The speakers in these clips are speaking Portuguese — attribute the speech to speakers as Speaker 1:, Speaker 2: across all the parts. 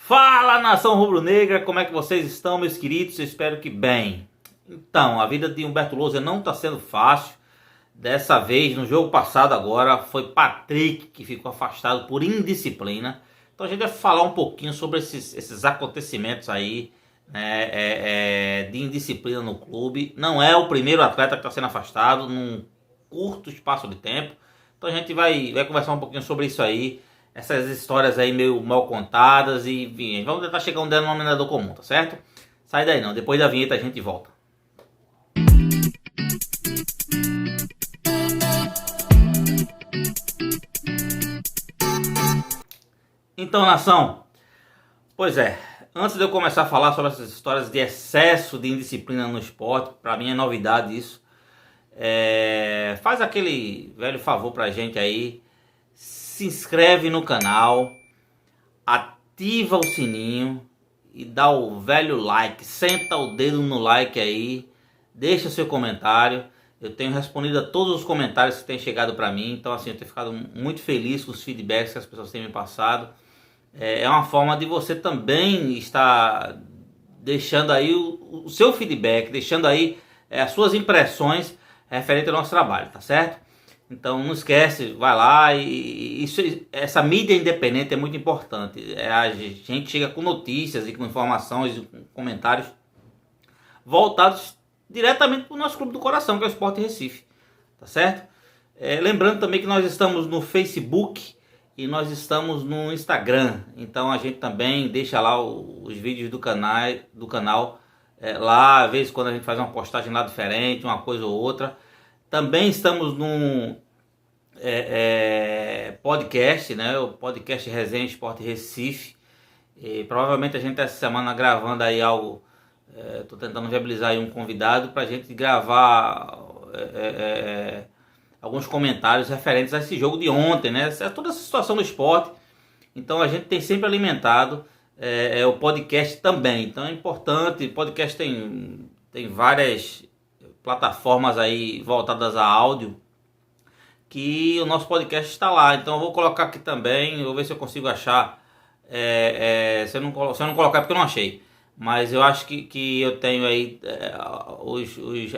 Speaker 1: Fala, nação rubro-negra, como é que vocês estão, meus queridos? Eu espero que bem. Então, a vida de Humberto Lousa não está sendo fácil. Dessa vez, no jogo passado agora, foi Patrick que ficou afastado por indisciplina. Então a gente vai falar um pouquinho sobre esses acontecimentos aí, né, de indisciplina no clube. Não é o primeiro atleta que está sendo afastado num curto espaço de tempo. Então a gente vai conversar um pouquinho sobre isso aí. Essas histórias aí meio mal contadas e enfim, vamos tentar chegar a um denominador comum, tá certo? Sai daí não, depois da vinheta a gente volta. Então, nação, pois é, antes de eu começar a falar sobre essas histórias de excesso de indisciplina no esporte, pra mim é novidade isso. Faz aquele velho favor pra gente aí, se inscreve no canal, ativa o sininho e dá o velho like, senta o dedo no like aí, deixa seu comentário. Eu tenho respondido a todos os comentários que têm chegado para mim, então assim, eu tenho ficado muito feliz com os feedbacks que as pessoas têm me passado. É uma forma de você também estar deixando aí o seu feedback, deixando aí as suas impressões referente ao nosso trabalho, tá certo? Então não esquece, vai lá essa mídia independente é muito importante. A gente chega com notícias e com informações e com comentários voltados diretamente para o nosso clube do coração, que é o Sport Recife, tá certo? Lembrando também que nós estamos no Facebook e nós estamos no Instagram, então a gente também deixa lá os vídeos do canal lá, às vezes quando a gente faz uma postagem lá diferente, uma coisa ou outra. Também estamos num podcast, né? O podcast Resenha Sport Recife. E provavelmente a gente essa semana gravando aí algo. Estou tentando viabilizar aí um convidado para a gente gravar alguns comentários referentes a esse jogo de ontem, né? Toda essa situação do esporte. Então a gente tem sempre alimentado o podcast também. Então é importante. O podcast tem várias plataformas aí voltadas a áudio, que o nosso podcast está lá. Então eu vou colocar aqui também, vou ver se eu consigo achar. Se eu não colocar é porque eu não achei, mas eu acho que eu tenho aí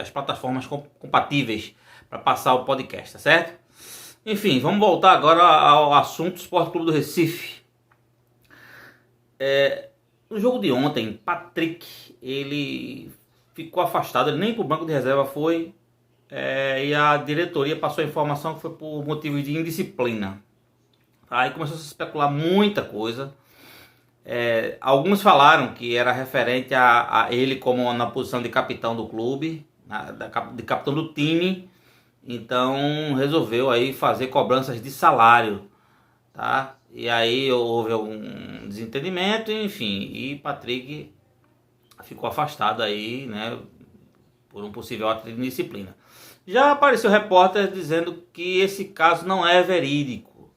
Speaker 1: as plataformas compatíveis para passar o podcast, tá certo? Enfim, vamos voltar agora ao assunto Sport Clube do Recife. No jogo de ontem, Patrick, ele ficou afastado, ele nem para o banco de reserva foi, e a diretoria passou a informação que foi por motivo de indisciplina. Aí começou a se especular muita coisa. Alguns falaram que era referente a ele como na posição de capitão do clube, de capitão do time. Então resolveu aí fazer cobranças de salário, tá? E aí houve algum desentendimento, enfim, e Patrick ficou afastado aí, né, por um possível ato de indisciplina. Já apareceu repórter dizendo que esse caso não é verídico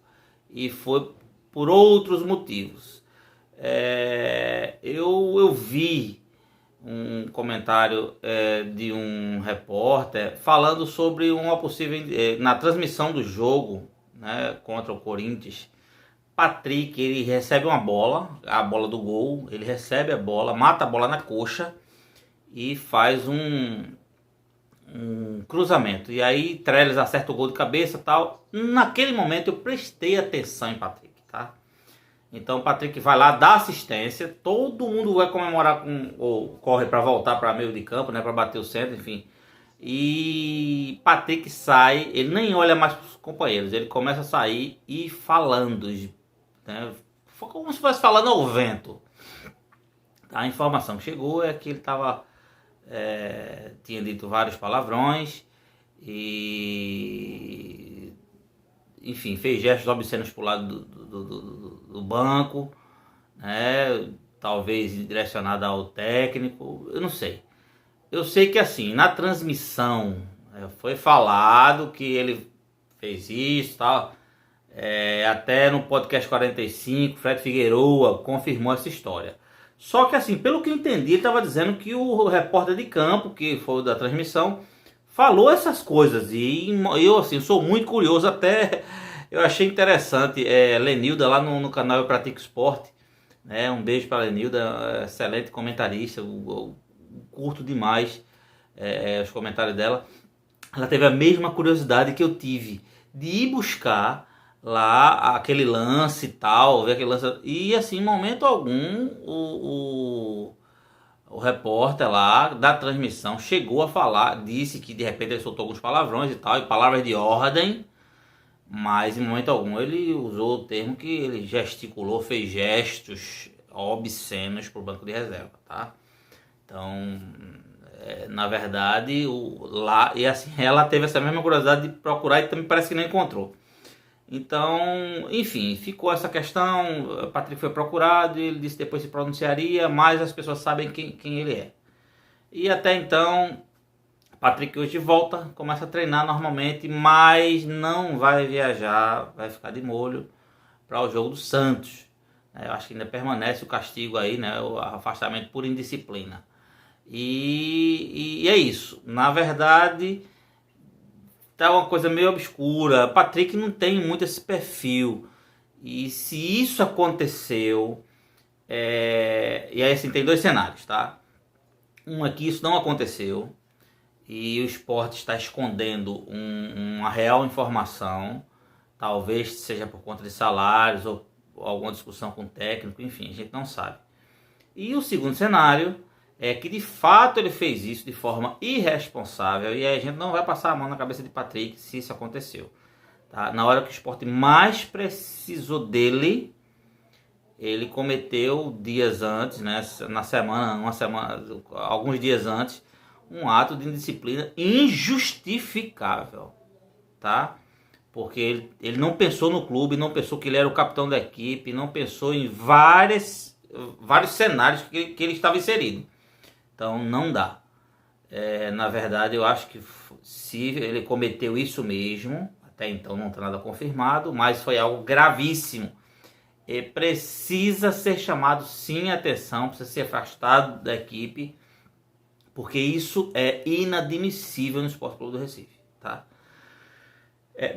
Speaker 1: e foi por outros motivos. Eu vi um comentário de um repórter falando sobre uma possível na transmissão do jogo, né, contra o Corinthians. Patrick, ele recebe uma bola, a bola do gol, ele recebe a bola, mata a bola na coxa e faz um cruzamento. E aí Trellis acerta o gol de cabeça e tal. Naquele momento eu prestei atenção em Patrick, tá? Então o Patrick vai lá, dá assistência, todo mundo vai comemorar ou corre para voltar para meio de campo, né, para bater o centro, enfim. E Patrick sai, ele nem olha mais para os companheiros, ele começa a sair e falando, né, como se estivesse falando ao vento. A informação que chegou é que ele tinha dito vários palavrões e, enfim, fez gestos obscenos pro lado do banco, né? Talvez direcionado ao técnico, eu não sei. Eu sei que assim, na transmissão foi falado que ele fez isso, tal. Até no podcast 45, Fred Figueroa confirmou essa história. Só que assim, pelo que eu entendi, ele estava dizendo que o repórter de campo, que foi o da transmissão, falou essas coisas. E eu assim, sou muito curioso, até eu achei interessante. Lenilda lá no canal Eu Pratico Esporte, né? Um beijo para a Lenilda, excelente comentarista, eu curto demais os comentários dela. Ela teve a mesma curiosidade que eu tive de ir buscar lá aquele lance e tal, ver aquele lance, e assim, em momento algum, o repórter lá da transmissão chegou a falar, disse que de repente ele soltou alguns palavrões e tal, e palavras de ordem, mas em momento algum ele usou o termo que ele gesticulou, fez gestos obscenos pro banco de reserva, tá? Então, na verdade, lá, e assim, ela teve essa mesma curiosidade de procurar e também parece que não encontrou. Então, enfim, ficou essa questão. O Patrick foi procurado, ele disse que depois se pronunciaria, mas as pessoas sabem quem ele é. E até então, Patrick hoje volta, começa a treinar normalmente, mas não vai viajar, vai ficar de molho para o jogo do Santos. Eu acho que ainda permanece o castigo aí, né, o afastamento por indisciplina. E é isso. Na verdade, tá uma coisa meio obscura. Patrick não tem muito esse perfil. E se isso aconteceu, e aí assim, tem dois cenários, tá? Um é que isso não aconteceu e o esporte está escondendo uma real informação, talvez seja por conta de salários ou alguma discussão com o técnico, enfim, a gente não sabe. E o segundo cenário é que de fato ele fez isso de forma irresponsável e aí a gente não vai passar a mão na cabeça de Patrick se isso aconteceu. Tá? Na hora que o esporte mais precisou dele, ele cometeu dias antes, né, alguns dias antes, um ato de indisciplina injustificável, tá? Porque ele não pensou no clube, não pensou que ele era o capitão da equipe, não pensou em vários cenários que ele estava inserido. Então não dá. Na verdade, eu acho que se ele cometeu isso mesmo, até então não está nada confirmado, mas foi algo gravíssimo. Precisa ser chamado sim a atenção, precisa ser afastado da equipe, porque isso é inadmissível no Sport Clube do Recife, tá?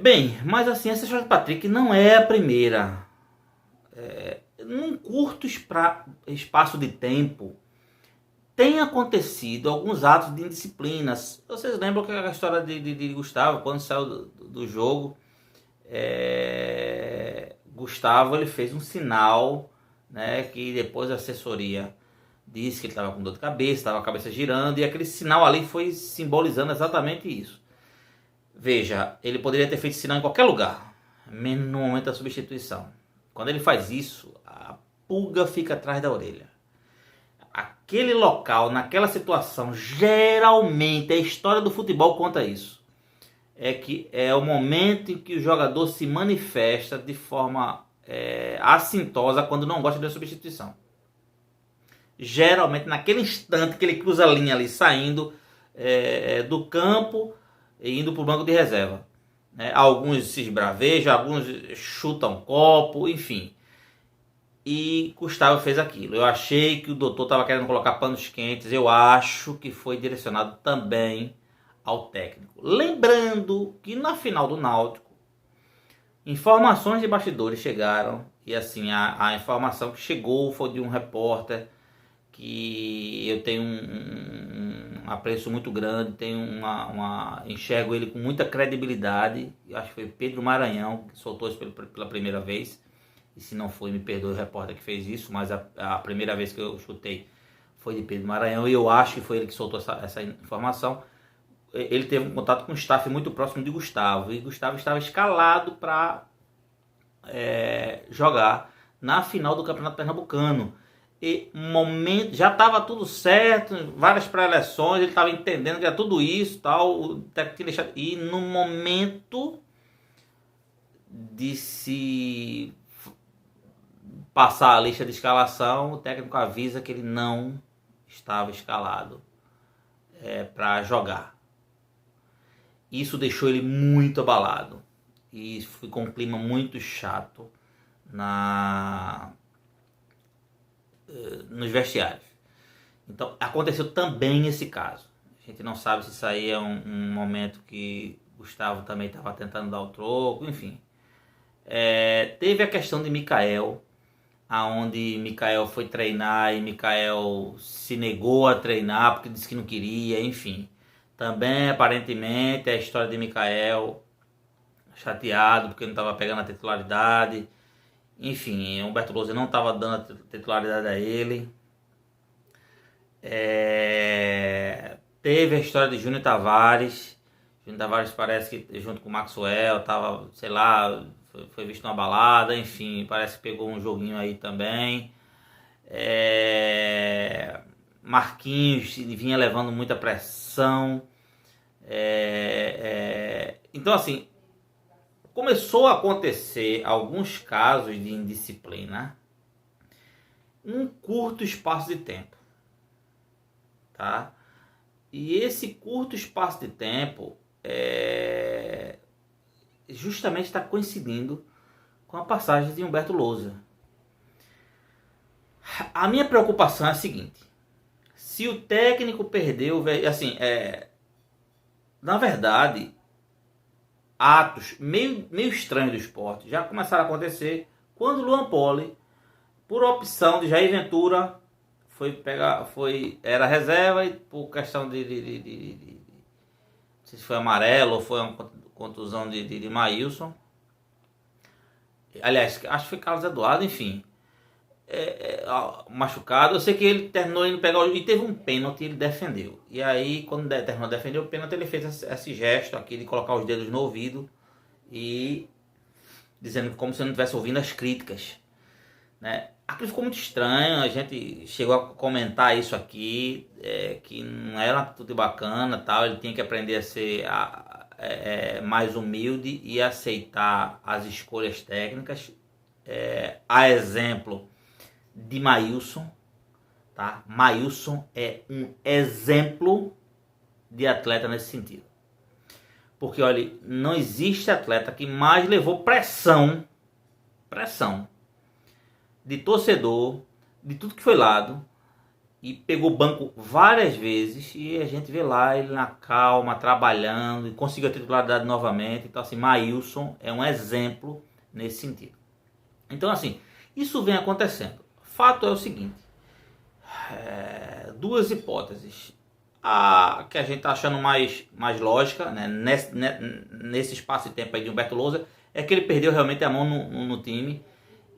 Speaker 1: Bem, mas assim, essa história de Patrick não é a primeira. Num curto espaço de tempo, tem acontecido alguns atos de indisciplinas. Vocês lembram que a história de Gustavo, quando saiu do jogo, Gustavo ele fez um sinal, né, que depois a assessoria disse que ele estava com dor de cabeça, estava a cabeça girando, e aquele sinal ali foi simbolizando exatamente isso. Veja, ele poderia ter feito sinal em qualquer lugar, menos no momento da substituição. Quando ele faz isso, a pulga fica atrás da orelha. Aquele local, naquela situação, geralmente, a história do futebol conta isso. É que é o momento em que o jogador se manifesta de forma assintosa quando não gosta da substituição. Geralmente, naquele instante que ele cruza a linha ali, saindo do campo e indo para o banco de reserva. Alguns se esbravejam, alguns chutam copo, enfim. E Gustavo fez aquilo. Eu achei que o doutor estava querendo colocar panos quentes. Eu acho que foi direcionado também ao técnico. Lembrando que na final do Náutico, informações de bastidores chegaram. E assim, a informação que chegou foi de um repórter que eu tenho um apreço muito grande, enxergo ele com muita credibilidade. Eu acho que foi Pedro Maranhão que soltou isso pela primeira vez. E se não foi, me perdoe o repórter que fez isso, mas a primeira vez que eu chutei foi de Pedro Maranhão e eu acho que foi ele que soltou essa informação. Ele teve um contato com um staff muito próximo de Gustavo, e Gustavo estava escalado para jogar na final do Campeonato Pernambucano. E já estava tudo certo, várias pré-eleções, ele estava entendendo que era tudo isso, tal, e no momento de se passar a lista de escalação, o técnico avisa que ele não estava escalado para jogar. Isso deixou ele muito abalado e ficou um clima muito chato nos vestiários. Então aconteceu também esse caso. A gente não sabe se isso aí é um momento que Gustavo também estava tentando dar o troco, enfim. Teve a questão de Mikael. aonde Mikael foi treinar e Mikael se negou a treinar porque disse que não queria, enfim. Também, aparentemente, a história de Mikael chateado porque não estava pegando a titularidade. Enfim, Humberto Lousa não estava dando a titularidade a ele. Teve a história de Júnior Tavares. Júnior Tavares parece que junto com o Maxwell tava, sei lá, foi visto numa balada, enfim, parece que pegou um joguinho aí também. Marquinhos vinha levando muita pressão. Então assim, começou a acontecer alguns casos de indisciplina em um curto espaço de tempo, tá? E esse curto espaço de tempo justamente está coincidindo com a passagem de Humberto Lousa. A minha preocupação é a seguinte: se o técnico perdeu, assim, na verdade, atos meio estranhos do esporte já começaram a acontecer quando o Luan Poli, por opção de Jair Ventura, era reserva e por questão de não sei se foi amarelo ou foi uma contusão de Maílson. Aliás, acho que foi Carlos Eduardo, enfim. Machucado. Eu sei que ele terminou indo pegar e teve um pênalti, ele defendeu. E aí, quando terminou de defender o pênalti, ele fez esse gesto aqui de colocar os dedos no ouvido e dizendo como se não estivesse ouvindo as críticas, né? Aquilo ficou muito estranho, a gente chegou a comentar isso aqui, que não era uma atitude bacana, tal. Ele tinha que aprender a ser mais humilde e aceitar as escolhas técnicas, a exemplo de Maílson, tá? Maílson é um exemplo de atleta nesse sentido. Porque, olha, não existe atleta que mais levou pressão de torcedor, de tudo que foi lado, e pegou banco várias vezes, e a gente vê lá ele na calma, trabalhando, e conseguiu a titularidade novamente. Então, assim, Maílson é um exemplo nesse sentido. Então, assim, isso vem acontecendo. Fato é o seguinte, duas hipóteses. A que a gente está achando mais lógica, né, nesse espaço de tempo aí de Humberto Lousa, é que ele perdeu realmente a mão no time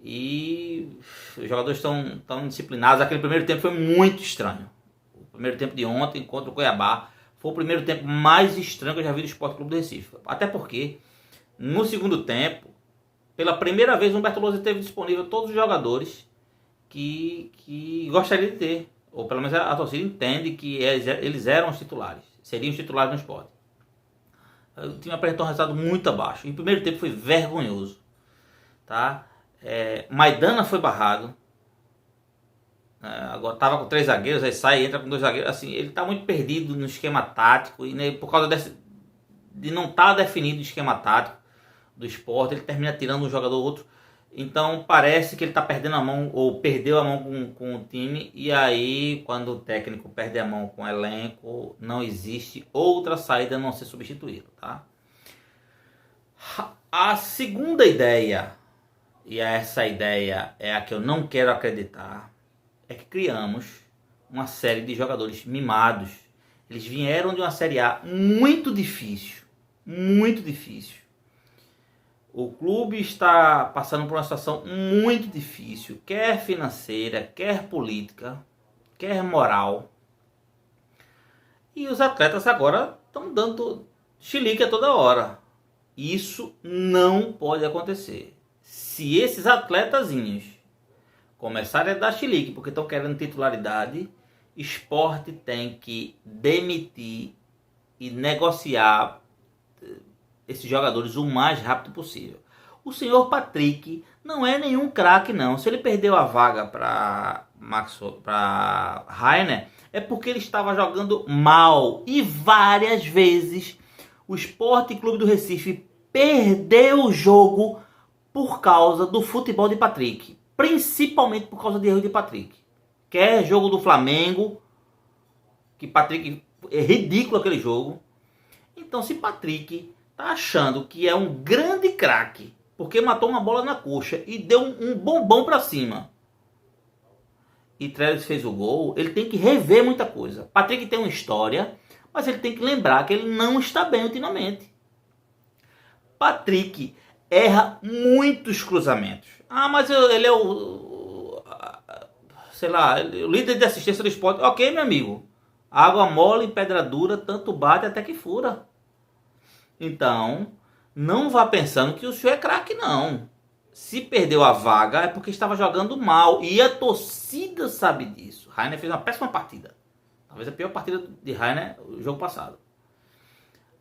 Speaker 1: e os jogadores estão disciplinados. Aquele primeiro tempo foi muito estranho. O primeiro tempo de ontem contra o Cuiabá foi o primeiro tempo mais estranho que eu já vi do Sport Clube do Recife. Até porque no segundo tempo, pela primeira vez, o Humberto Lousa teve disponível todos os jogadores que gostaria de ter, ou pelo menos a torcida entende que eles eram os titulares, seriam os titulares no Sport. O time apresentou um resultado muito abaixo, e o primeiro tempo foi vergonhoso, tá? Maidana foi barrado, agora estava com 3 zagueiros, aí sai e entra com 2 zagueiros. Assim, ele está muito perdido no esquema tático, e né, por causa de não estar definido o esquema tático do Sport, ele termina tirando um jogador ou outro. Então parece que ele está perdendo a mão, ou perdeu a mão com o time. E aí, quando o técnico perde a mão com o elenco, não existe outra saída a não ser substituí-lo, tá? A segunda ideia, e essa ideia é a que eu não quero acreditar, é que criamos uma série de jogadores mimados. Eles vieram de uma Série A muito difícil, muito difícil. O clube está passando por uma situação muito difícil, quer financeira, quer política, quer moral. E os atletas agora estão dando chilique a toda hora. Isso não pode acontecer. Se esses atletazinhos começarem a dar chilique porque estão querendo titularidade, Sport tem que demitir e negociar esses jogadores o mais rápido possível. O senhor Patrick não é nenhum craque, não. Se ele perdeu a vaga para Rainer, é porque ele estava jogando mal. E várias vezes o Sport Clube do Recife perdeu o jogo por causa do futebol de Patrick. Principalmente por causa de erro de Patrick. Quer jogo do Flamengo, que Patrick é ridículo aquele jogo. Então, se Patrick tá achando que é um grande craque porque matou uma bola na coxa e deu um bombom para cima, e Trellis fez o gol, ele tem que rever muita coisa. Patrick tem uma história, mas ele tem que lembrar que ele não está bem ultimamente. Patrick erra muitos cruzamentos. Ah, mas ele é sei lá, o líder de assistência do Sport. Ok, meu amigo. Água mole e pedra dura, tanto bate até que fura. Então, não vá pensando que o senhor é craque, não. Se perdeu a vaga é porque estava jogando mal. E a torcida sabe disso. Rainer fez uma péssima partida. Talvez a pior partida de Rainer o jogo passado.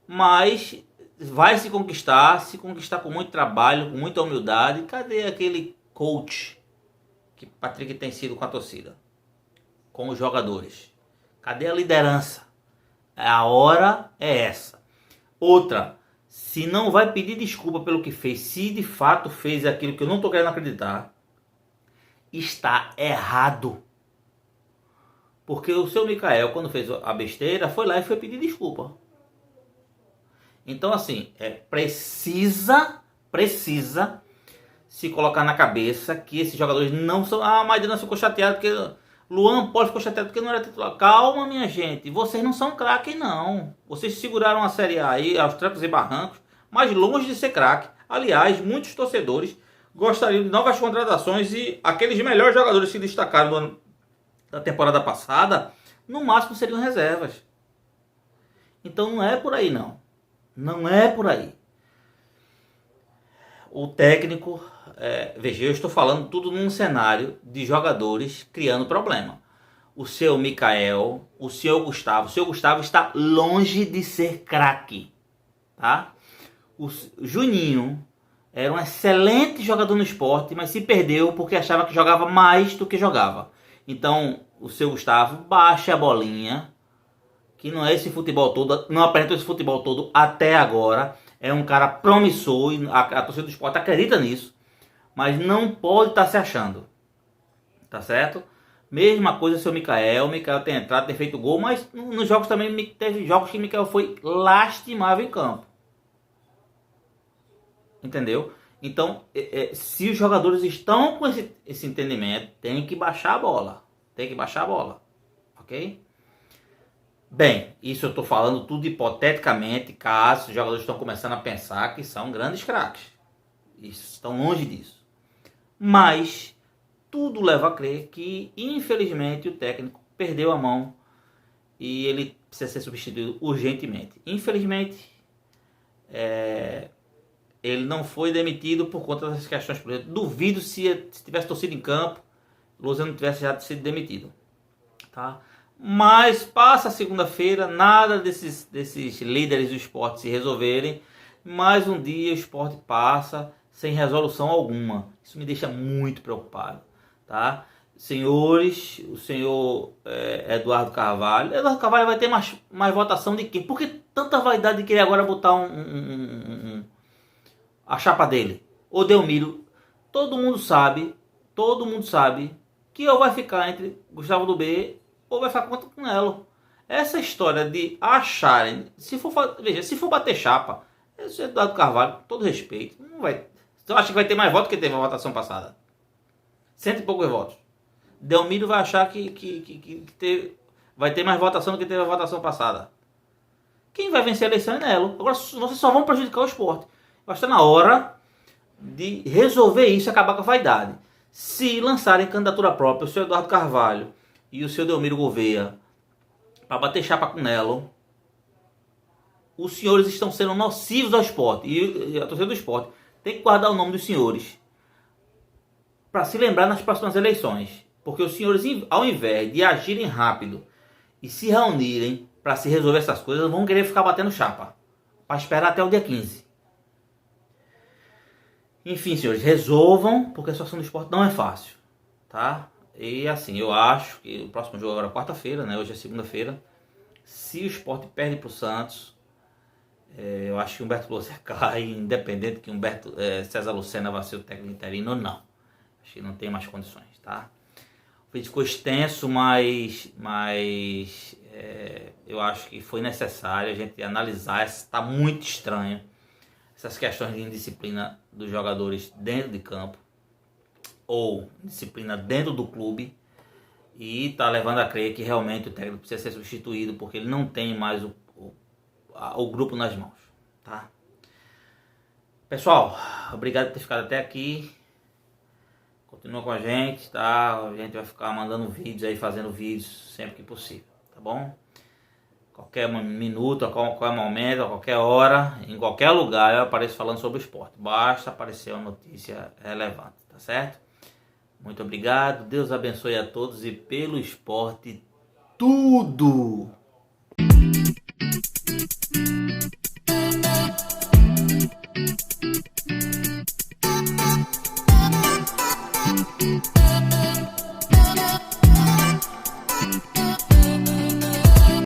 Speaker 1: Mas vai se conquistar com muito trabalho, com muita humildade. Cadê aquele coach que Patrick tem sido com a torcida? Com os jogadores? Cadê a liderança? A hora é essa. Outra, se não vai pedir desculpa pelo que fez, se de fato fez aquilo que eu não estou querendo acreditar, está errado. Porque o seu Mikael, quando fez a besteira, foi lá e foi pedir desculpa. Então, assim, precisa se colocar na cabeça que esses jogadores não são... Ah, mas não ficou chateado porque... Luan Poli ficou chateado porque não era titular. Calma, minha gente. Vocês não são craque, não. Vocês seguraram a Série A aí, aos trancos e barrancos, mas longe de ser craque. Aliás, muitos torcedores gostariam de novas contratações e aqueles melhores jogadores que se destacaram da temporada passada, no máximo seriam reservas. Então não é por aí, não. Não é por aí. O técnico... veja, eu estou falando tudo num cenário de jogadores criando problema. O seu Mikael, o seu Gustavo está longe de ser craque, tá? O Juninho era um excelente jogador no Sport, mas se perdeu porque achava que jogava mais do que jogava. Então, o seu Gustavo baixa a bolinha, que não é esse futebol todo, não apresentou esse futebol todo até agora. É um cara promissor e a torcida do Sport acredita nisso. Mas não pode estar se achando. Tá certo? Mesma coisa seu Mikael. O Mikael tem entrado, tem feito gol. Mas nos jogos também teve jogos que o Mikael foi lastimável em campo. Entendeu? Então, se os jogadores estão com esse entendimento, tem que baixar a bola. Tem que baixar a bola. Ok? Bem, isso eu estou falando tudo hipoteticamente, caso os jogadores estão começando a pensar que são grandes craques. Estão longe disso. Mas tudo leva a crer que, infelizmente, o técnico perdeu a mão e ele precisa ser substituído urgentemente. Infelizmente, ele não foi demitido por conta dessas questões políticas. Duvido se tivesse torcido em campo, Luciano não tivesse já sido demitido. Tá? Mas passa a segunda-feira, nada desses líderes do esporte se resolverem. Mais um dia o esporte passa sem resolução alguma. Isso me deixa muito preocupado, tá? Senhores, o senhor Eduardo Carvalho vai ter mais votação de quem? Por que tanta vaidade de querer agora botar a chapa dele? O Delmiro, todo mundo sabe que ou vai ficar entre Gustavo do B ou vai ficar contra o Cunelo. Essa história de acharem, se for bater chapa, esse Eduardo Carvalho, com todo respeito, não vai. Você acha que vai ter mais votos que teve a votação passada? 100 e poucos votos. Delmiro vai achar que vai ter mais votação do que teve a votação passada. Quem vai vencer a eleição é Nelo. Agora vocês só vão prejudicar o esporte. Acho que está na hora de resolver isso e acabar com a vaidade. Se lançarem candidatura própria, o seu Eduardo Carvalho e o seu Delmiro Gouveia para bater chapa com Nelo, os senhores estão sendo nocivos ao esporte. E a torcida do esporte tem que guardar o nome dos senhores para se lembrar nas próximas eleições. Porque os senhores, ao invés de agirem rápido e se reunirem para se resolver essas coisas, vão querer ficar batendo chapa para esperar até o dia 15. Enfim, senhores, resolvam, porque a situação do esporte não é fácil, tá? E assim, eu acho que o próximo jogo agora é quarta-feira, né? Hoje é segunda-feira. Se o esporte perde para o Santos, eu acho que o Humberto Louser cai, independente que César Lucena vai ser o técnico interino ou não. Acho que não tem mais condições, tá? O vídeo ficou extenso, mas eu acho que foi necessário a gente analisar. Está muito estranho essas questões de indisciplina dos jogadores dentro de campo ou disciplina dentro do clube. e está levando a crer que realmente o técnico precisa ser substituído porque ele não tem mais o grupo nas mãos, tá? Pessoal, obrigado por ter ficado até aqui. Continua com a gente, tá? A gente vai ficar mandando vídeos aí, fazendo vídeos sempre que possível, tá bom? Qualquer minuto, a qualquer momento, a qualquer hora, em qualquer lugar eu apareço falando sobre o esporte. Basta aparecer uma notícia relevante, tá certo? Muito obrigado, Deus abençoe a todos e pelo esporte tudo!